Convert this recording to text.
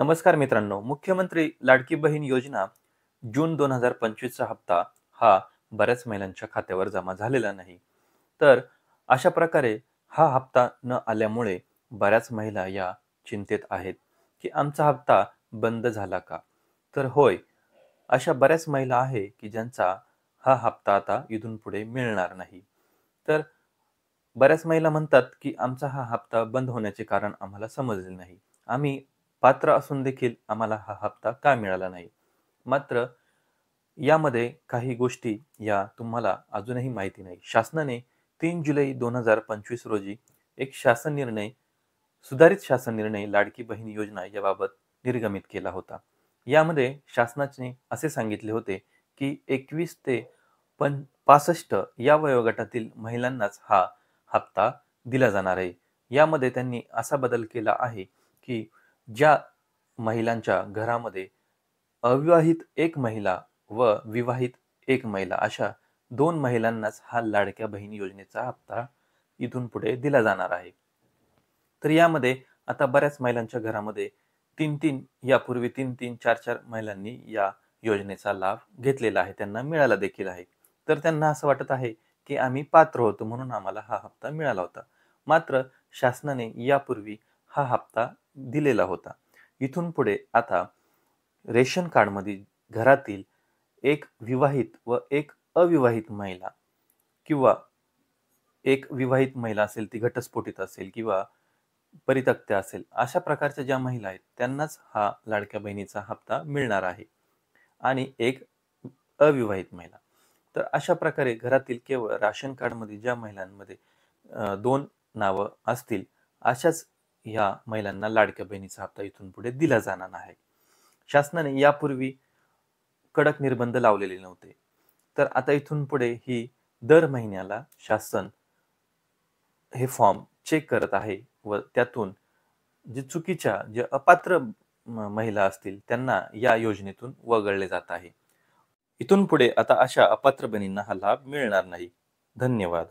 नमस्कार मित्रांनो. मुख्यमंत्री लाडकी बहीण योजना जून 2025 चा हप्ता हा बऱ्याच महिलांच्या खात्यावर जमा झालेला नाही. तर अशा प्रकारे हा हप्ता न आल्यामुळे बऱ्याच महिला या चिंतेत आहेत, की आमचा हप्ता बंद झाला का? तर होय, अशा बऱ्याच महिला आहे, की ज्यांचा हा हप्ता आता इथून पुढे मिळणार नाही. तर बऱ्याच महिला म्हणतात, की आमचा हा हप्ता बंद होण्याचे कारण आम्हाला समजले नाही. आम्ही पात्र असून देखील आम्हाला हा हप्ता का मिळाला नाही? मात्र यामध्ये काही गोष्टी या तुम्हाला अजूनही माहिती नाही. शासनाने 3 जुलै 2025 रोजी एक सुधारित शासन निर्णय लाडकी बहीण योजना याबाबत निर्गमित केला होता. यामध्ये शासनाने असे सांगितले होते, की 21 ते 65 या वयोगटातील महिलांनाच हा हप्ता दिला जाणार आहे. यामध्ये त्यांनी असा बदल केला आहे, की ज्या महिलांच्या घरामध्ये अविवाहित एक महिला व विवाहित एक महिला अशा 2 महिलांनाच हा लाडक्या बहीण योजनेचा हप्ता इथून पुढे दिला जाणार आहे. तर यामध्ये आता बऱ्याच महिलांच्या घरामध्ये 3-3 यापूर्वी 3-3, 4-4 महिलांनी या योजनेचा लाभ घेतलेला आहे. त्यांना मिळाला देखील आहे. तर त्यांना असं वाटत आहे, की आम्ही पात्र होतो म्हणून आम्हाला हा हप्ता मिळाला होता. मात्र शासनाने यापूर्वी हा हप्ता दिलेला होता. इथून पुढे आता रेशन कार्डमध्ये घरातील एक विवाहित व एक अविवाहित महिला किंवा एक विवाहित महिला असेल, ती घटस्फोटीत असेल किंवा परित्यक्त्या असेल, अशा प्रकारच्या ज्या महिला आहेत, त्यांनाच हा लाडक्या बहिणीचा हप्ता मिळणार आहे आणि एक अविवाहित महिला. तर अशा प्रकारे घरातील केवळ राशन कार्डमध्ये ज्या महिलांमध्ये 2 नावं असतील, अशाच ह्या महिलांना लाडक्या बहिणीचा हप्ता इथून पुढे दिला जाणार आहे. शासनाने यापूर्वी कडक निर्बंध लावलेले नव्हते. तर आता इथून पुढे ही दर महिन्याला शासन हे फॉर्म चेक करत आहे व त्यातून जे अपात्र महिला असतील त्यांना या योजनेतून वगळले जात आहे. इथून पुढे आता अशा अपात्र बहिणींना हा लाभ मिळणार नाही. धन्यवाद.